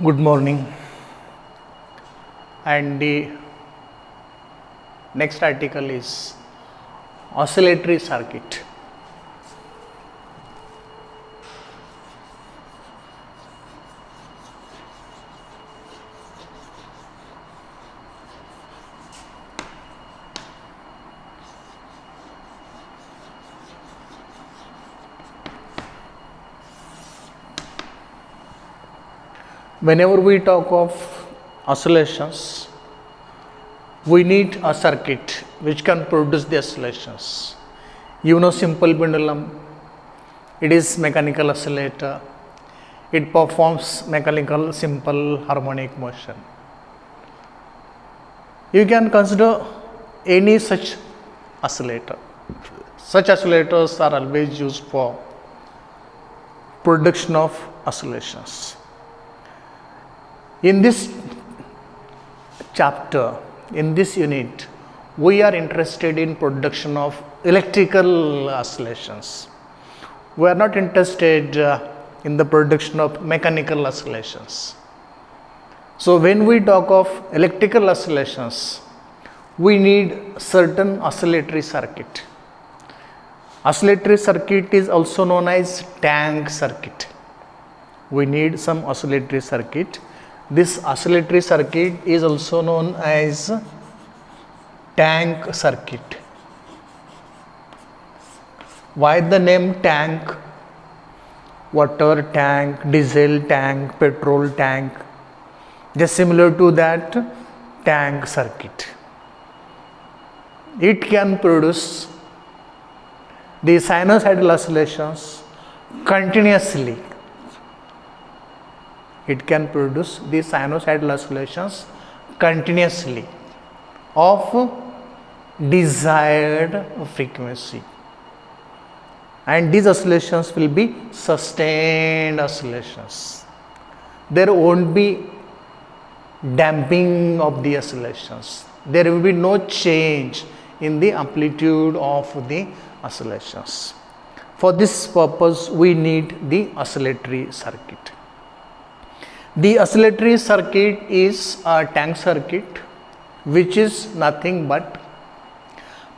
Good morning. And the next article is oscillatory circuit. Whenever we talk of oscillations, we need a circuit which can produce the oscillations. You know simple pendulum, it is mechanical oscillator. It performs mechanical simple harmonic motion. You can consider any such oscillator. Such oscillators are always used for production of oscillations. In this chapter, in this unit, we are interested in production of electrical oscillations. We are not interested in the production of mechanical oscillations. So when we talk of electrical oscillations, we need certain oscillatory circuit. Oscillatory circuit is also known as tank circuit. We need some oscillatory circuit. This oscillatory circuit is also known as tank circuit. Why the name tank? Water tank, diesel tank, petrol tank. Just similar to that, tank circuit. It can produce the sinusoidal oscillations continuously. It can produce the sinusoidal oscillations continuously of desired frequency, and these oscillations will be sustained oscillations. There won't be damping of the oscillations. There will be no change in the amplitude of the oscillations. For this purpose, we need the oscillatory circuit. The oscillatory circuit is a tank circuit, which is nothing but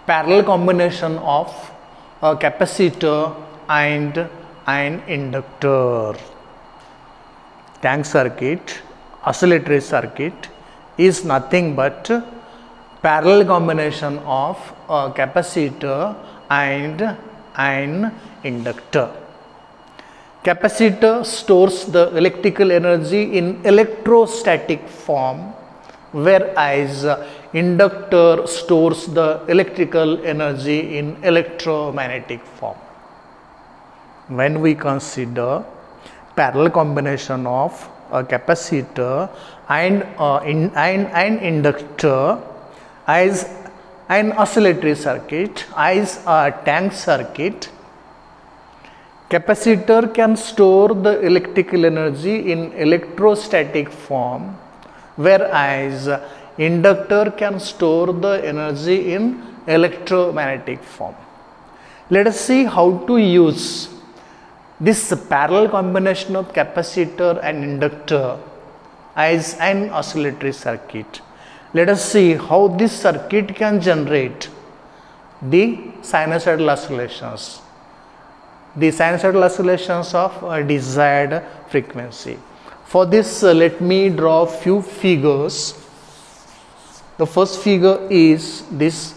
parallel combination of a capacitor and an inductor. Tank circuit, oscillatory circuit is nothing but parallel combination of a capacitor and an inductor. Capacitor stores the electrical energy in electrostatic form, whereas inductor stores the electrical energy in electromagnetic form. When we consider parallel combination of a capacitor and an inductor as an oscillatory circuit, as a tank circuit, capacitor can store the electrical energy in electrostatic form, whereas inductor can store the energy in electromagnetic form. Let us see how to use this parallel combination of capacitor and inductor as an oscillatory circuit. Let us see how this circuit can generate the sinusoidal oscillations. The sinusoidal oscillations of a desired frequency. For this, let me draw few figures. The first figure is this.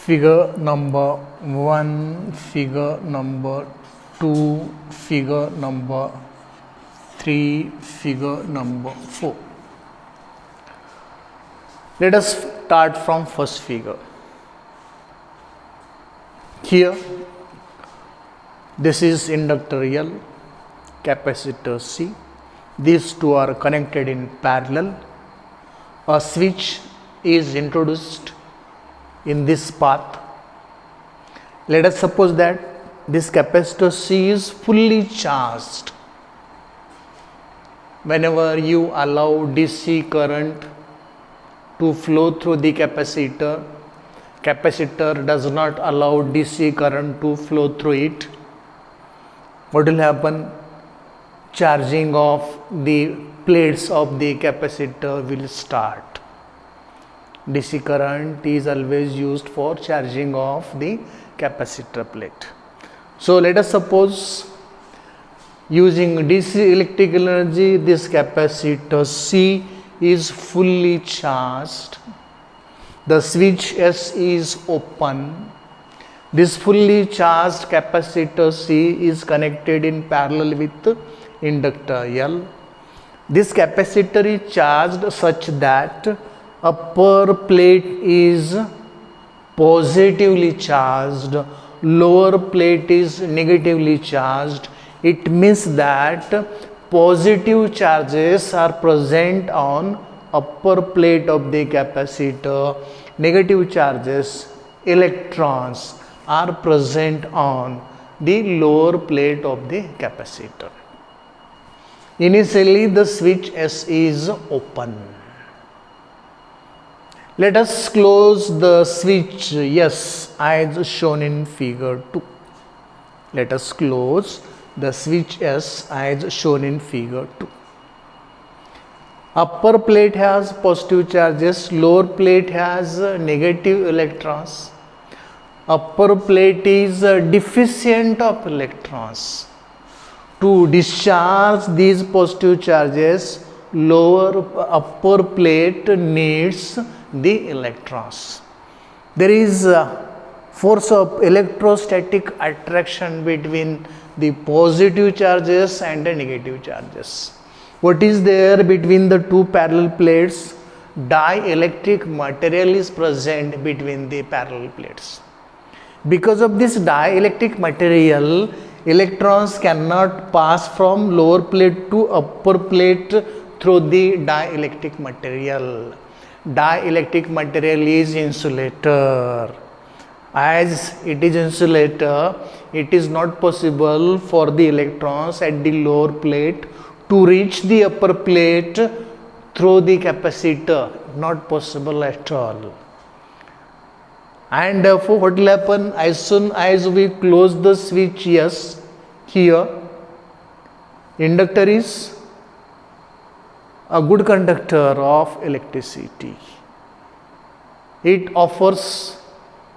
figure number 1, figure number 2, figure number 3, figure number 4. Let us start from first figure. Here, this is inductor L, capacitor C. These two are connected in parallel. A switch is introduced in this path. Let us suppose that this capacitor C is fully charged. Whenever you allow DC current to flow through the capacitor, capacitor does not allow DC current to flow through it. What will happen? Charging of the plates of the capacitor will start. DC current is always used for charging of the capacitor plate. So let us suppose, using DC electrical energy, this capacitor C is fully charged. The switch S is open. This fully charged capacitor C is connected in parallel with inductor L. This capacitor is charged such that upper plate is positively charged, lower plate is negatively charged. It means that positive charges are present on upper plate of the capacitor, negative charges, electrons, are present on the lower plate of the capacitor. Initially, the switch S is open. Let us close the switch S as shown in figure 2. Let us close the switch S as shown in figure 2. Upper plate has positive charges, lower plate has negative electrons. Upper plate is deficient of electrons. To discharge these positive charges, upper plate needs the electrons. There is a force of electrostatic attraction between the positive charges and the negative charges. What is there between the two parallel plates? Dielectric material is present between the parallel plates. Because of this dielectric material, electrons cannot pass from lower plate to upper plate through the dielectric material. Dielectric material is insulator. As it is insulator, it is not possible for the electrons at the lower plate to reach the upper plate through the capacitor. Not possible at all. And therefore, what will happen? As soon as we close the switch S here, inductor is a good conductor of electricity. It offers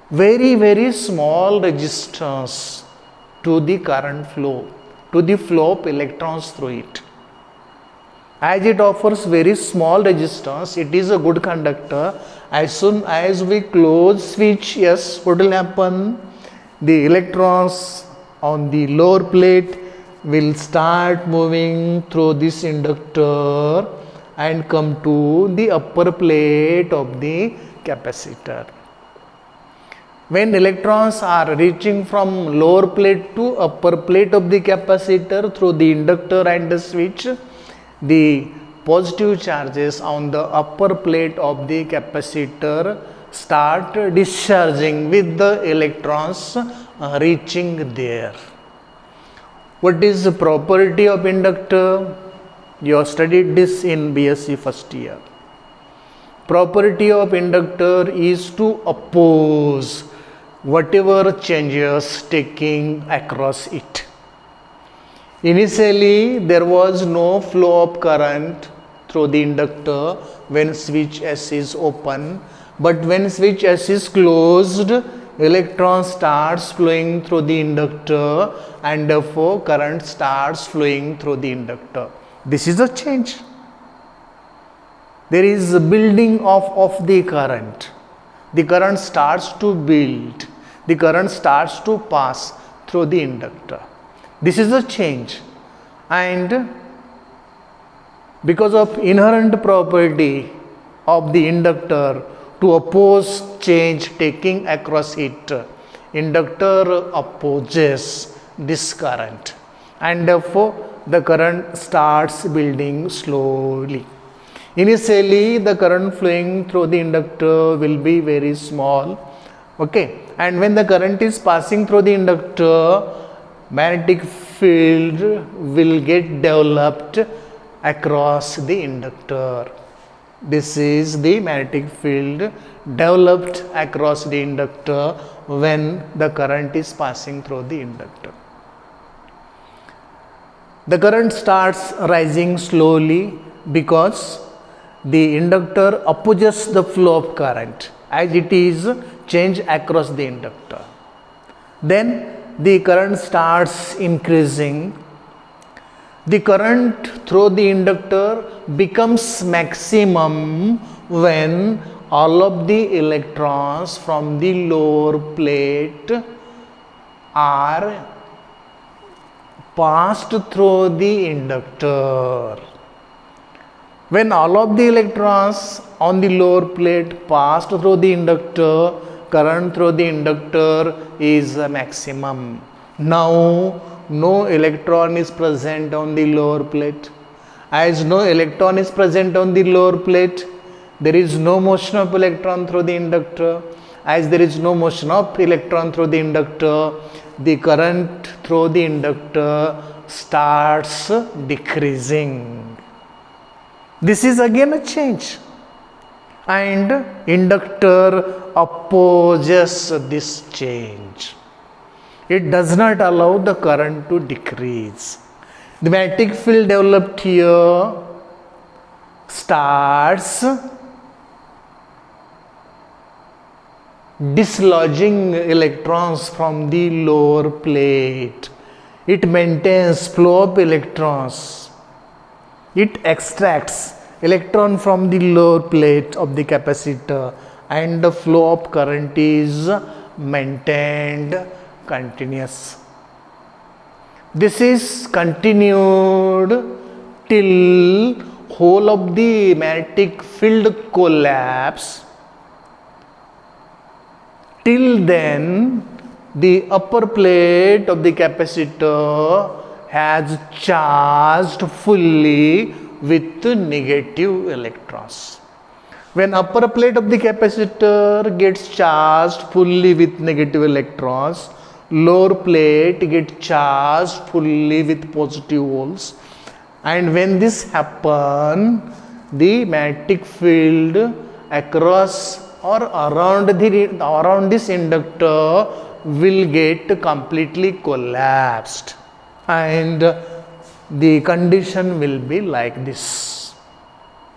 very small resistance to the current flow, to the flow of electrons through it. As it offers very small resistance, it is a good conductor. As soon as we close switch S, what will happen? The electrons on the lower plate will start moving through this inductor and come to the upper plate of the capacitor. When electrons are reaching from lower plate to upper plate of the capacitor through the inductor and the switch, the positive charges on the upper plate of the capacitor start discharging with the electrons reaching there. What is the property of inductor? You have studied this in BSc first year. Property of inductor is to oppose whatever changes taking across it. Initially, there was no flow of current through the inductor when switch S is open, but when switch S is closed, electron starts flowing through the inductor and therefore current starts flowing through the inductor. This is a change. There is a building of the current. the current starts to build, the current starts to pass through the inductor. This is a change, and because of inherent property of the inductor to oppose change taking across it, inductor opposes this current, and therefore the current starts building slowly. Initially the current flowing through the inductor will be very small, okay, and when the current is passing through the inductor, magnetic field will get developed across the inductor. This is the magnetic field developed across the inductor when the current is passing through the inductor. The current starts rising slowly because the inductor opposes the flow of current as it is changed across the inductor. Then the current starts increasing. The current through the inductor becomes maximum when all of the electrons from the lower plate are passed through the inductor. When all of the electrons on the lower plate passed through the inductor, current through the inductor is maximum. Now no electron is present on the lower plate. As no electron is present on the lower plate, there is no motion of electron through the inductor. As there is no motion of electron through the inductor, the current through the inductor starts decreasing. This is again a change, and inductor opposes this change. It does not allow the current to decrease. The magnetic field developed here starts dislodging electrons from the lower plate. It maintains flow of electrons. It extracts electron from the lower plate of the capacitor, and the flow of current is maintained continuous. This is continued till whole of the magnetic field collapse. Till then, the upper plate of the capacitor has charged fully with negative electrons. When upper plate of the capacitor gets charged fully with negative electrons, lower plate gets charged fully with positive holes, and when this happens, the magnetic field across or around this inductor will get completely collapsed, and the condition will be like this.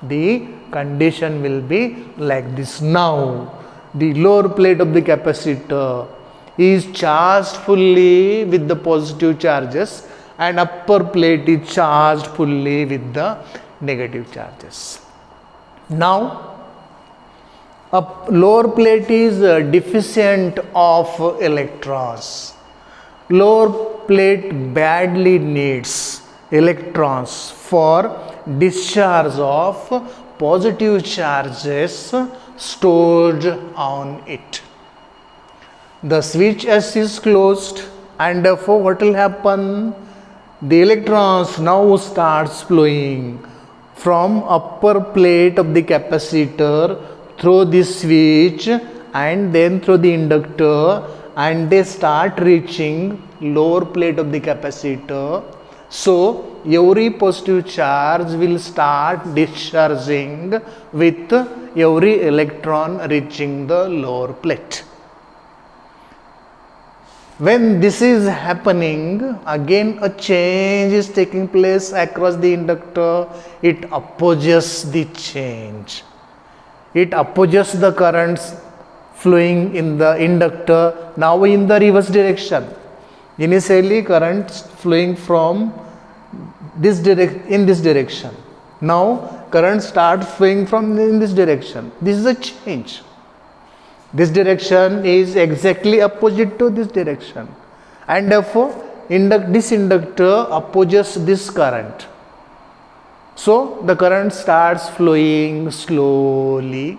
The condition will be like this. Now the lower plate of the capacitor is charged fully with the positive charges, and upper plate is charged fully with the negative charges. Now lower plate is deficient of electrons. Lower plate badly needs electrons for discharge of positive charges stored on it. The switch S is closed, and therefore what will happen? The electrons now starts flowing from upper plate of the capacitor through the switch and then through the inductor, and they start reaching lower plate of the capacitor. So every positive charge will start discharging with every electron reaching the lower plate. When this is happening, again a change is taking place across the inductor. It opposes the change. It opposes the currents flowing in the inductor now in the reverse direction. Initially currents flowing from in this direction. Now current starts flowing from in this direction. This is a change. This direction is exactly opposite to this direction, and therefore this inductor opposes this current. So the current starts flowing slowly.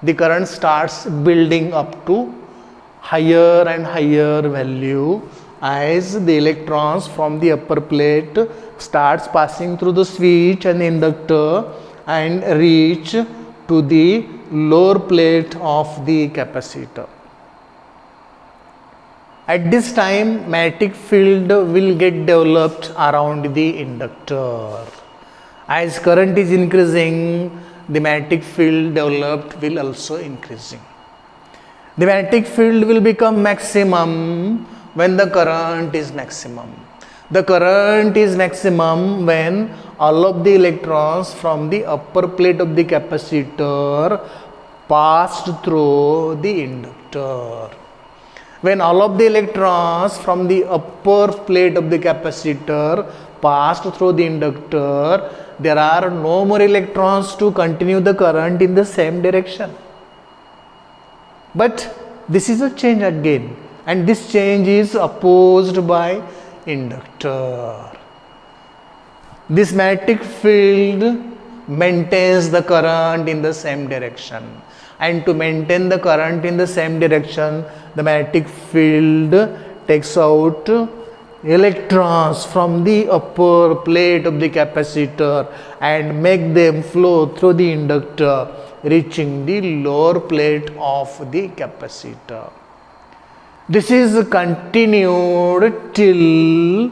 The current starts building up to higher and higher value as the electrons from the upper plate starts passing through the switch and the inductor and reach to the lower plate of the capacitor. At this time, magnetic field will get developed around the inductor. As current is increasing, the magnetic field developed will also increasing. The magnetic field will become maximum when the current is maximum. The current is maximum when all of the electrons from the upper plate of the capacitor passed through the inductor. When all of the electrons from the upper plate of the capacitor passed through the inductor, there are no more electrons to continue the current in the same direction. But this is a change again, and this change is opposed by inductor. This magnetic field maintains the current in the same direction, and to maintain the current in the same direction, the magnetic field takes out electrons from the upper plate of the capacitor and make them flow through the inductor, reaching the lower plate of the capacitor. This is continued till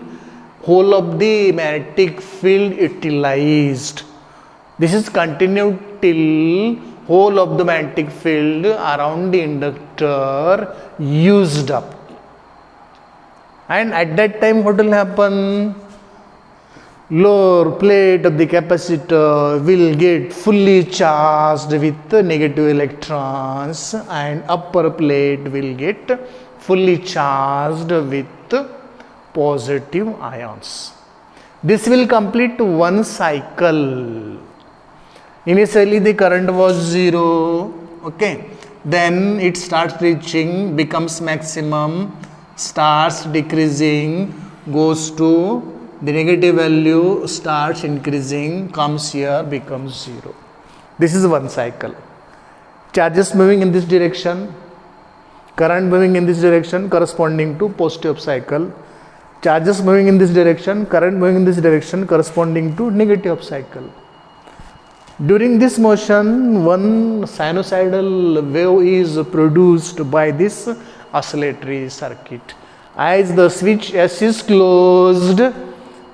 whole of the magnetic field utilized. This is continued till whole of the magnetic field around the inductor used up. And at that time, what will happen? Lower plate of the capacitor will get fully charged with negative electrons, and upper plate will get fully charged with positive ions. This will complete one cycle. Initially the current was 0, okay, then it starts reaching, becomes maximum, starts decreasing, goes to the negative value, starts increasing, comes here, becomes 0. This is one cycle. Charges moving in this direction, current moving in this direction corresponding to positive cycle. Charges moving in this direction, current moving in this direction corresponding to negative cycle. During this motion, one sinusoidal wave is produced by this oscillatory circuit. As the switch S is closed,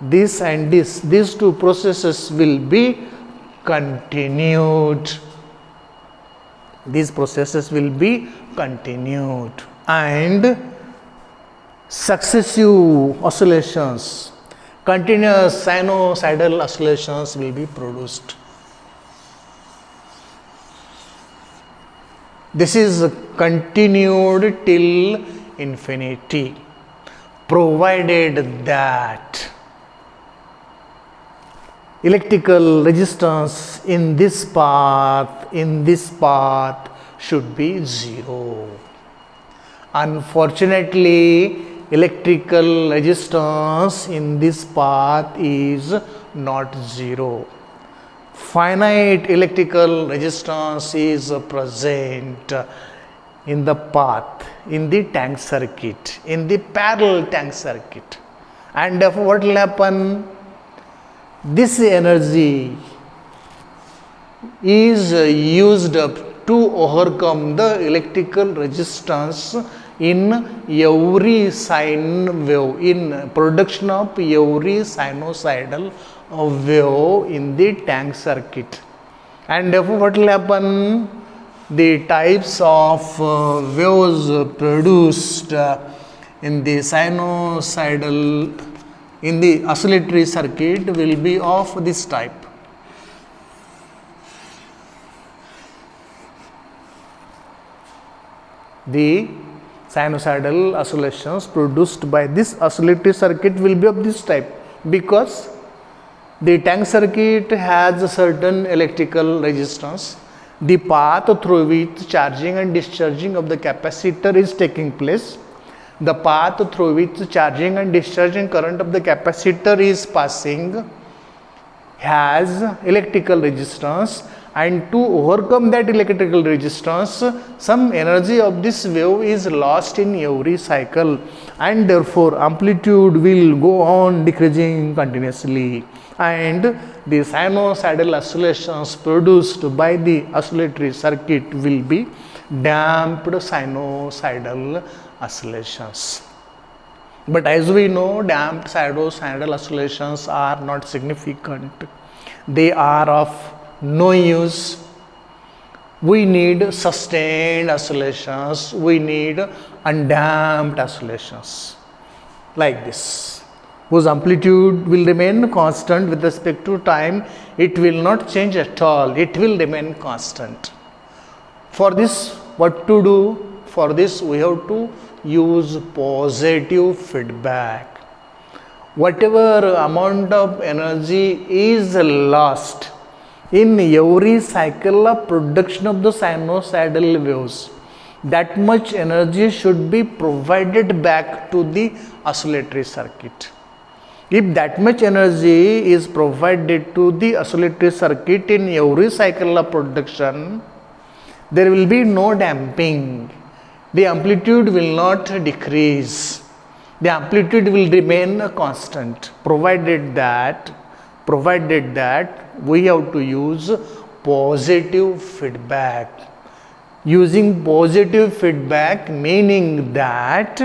this and these two processes will be continued. These processes will be continued, and successive oscillations, continuous sinusoidal oscillations will be produced. This is continued till infinity, provided that electrical resistance in this path should be 0. Unfortunately, electrical resistance in this path is not 0. Finite electrical resistance is present in the path, in the tank circuit, in the parallel tank circuit, and therefore what will happen? This energy is used up to overcome the electrical resistance in every sine wave, in production of every sinusoidal wave in the tank circuit. And therefore what will happen? The types of waves produced in the sinusoidal, in the oscillatory circuit will be of this type. The sinusoidal oscillations produced by this oscillatory circuit will be of this type, because the tank circuit has a certain electrical resistance, the path through which charging and discharging of the capacitor is taking place, the path through which charging and discharging current of the capacitor is passing has electrical resistance, and to overcome that electrical resistance, some energy of this wave is lost in every cycle, and therefore amplitude will go on decreasing continuously, and the sinusoidal oscillations produced by the oscillatory circuit will be damped sinusoidal oscillations. But as we know, damped sinusoidal oscillations are not significant. They are of no use. We need sustained oscillations. We need undamped oscillations like this, whose amplitude will remain constant with respect to time. It will not change at all. It will remain constant. For this, what to do? For this, we have to use positive feedback. Whatever amount of energy is lost in every cycle of production of the sinusoidal waves, that much energy should be provided back to the oscillatory circuit. If that much energy is provided to the oscillatory circuit in every cycle of production, there will be no damping. The amplitude will not decrease. The amplitude will remain constant, provided that we have to use positive feedback. Using positive feedback meaning that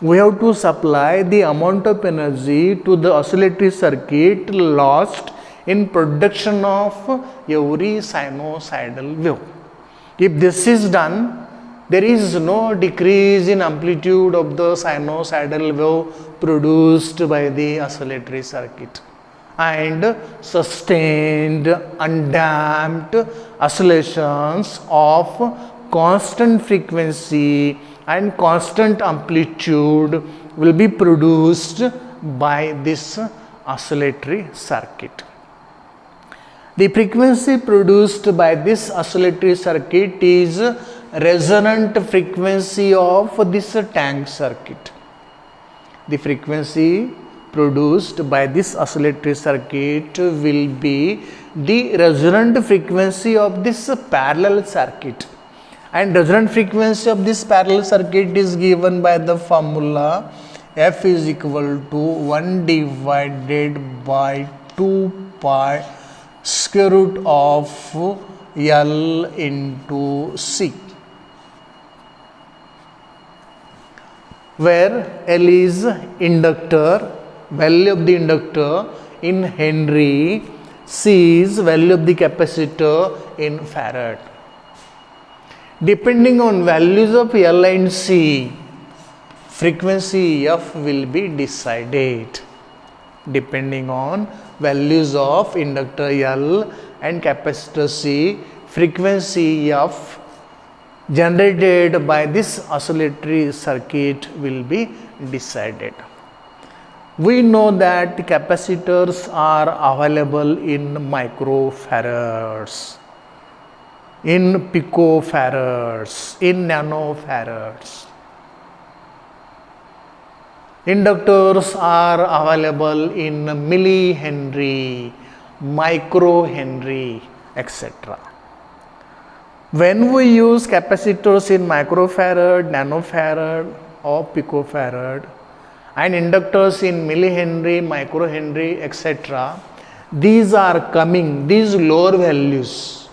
we have to supply the amount of energy to the oscillatory circuit lost in production of every sinusoidal wave. If this is done, there is no decrease in amplitude of the sinusoidal wave produced by the oscillatory circuit, and sustained undamped oscillations of constant frequency and constant amplitude will be produced by this oscillatory circuit. The frequency produced by this oscillatory circuit is resonant frequency of this tank circuit. The frequency produced by this oscillatory circuit will be the resonant frequency of this parallel circuit, and resonant frequency of this parallel circuit is given by the formula F is equal to 1 divided by 2 pi square root of L into C, where L is inductor, value of the inductor in Henry, C is value of the capacitor in Farad. Depending on values of L and C, frequency F will be decided. Depending on values of inductor L and capacitor C, frequency F generated by this oscillatory circuit will be decided. We know that capacitors are available in microfarads, in picofarads, in nanofarads. Inductors are available in millihenry, microhenry, etc. When we use capacitors in microfarad, nanofarad or picofarad, and inductors in millihenry, microhenry, etc., these are coming, these lower values,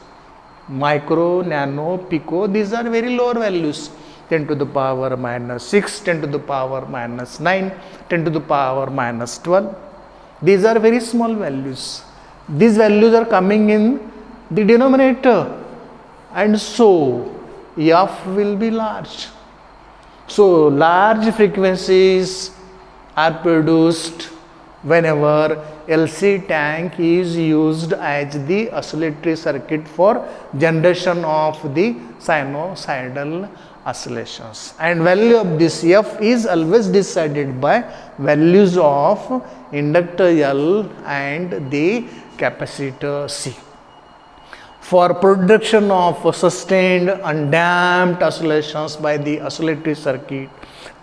micro, nano, pico, these are very lower values. 10 to the power minus 6, 10 to the power minus 9, 10 to the power minus 12. These are very small values. These values are coming in the denominator, and so F will be large. So large frequencies are produced whenever LC tank is used as the oscillatory circuit for generation of the sinusoidal oscillations, and value of this F is always decided by values of inductor L and the capacitor C. for production of sustained undamped oscillations by the oscillatory circuit,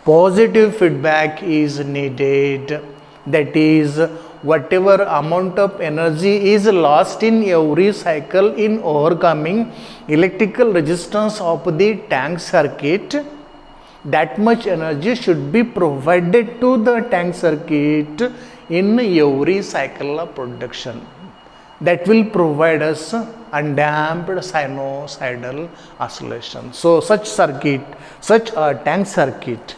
positive feedback is needed. That is, whatever amount of energy is lost in every cycle in overcoming electrical resistance of the tank circuit, that much energy should be provided to the tank circuit in every cycle of production. That will provide us undamped sinusoidal oscillation. So such circuit, such a tank circuit,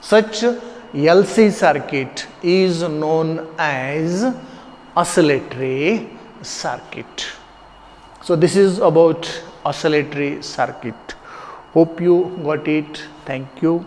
such LC circuit is known as oscillatory circuit. So this is about oscillatory circuit. Hope you got it. Thank you.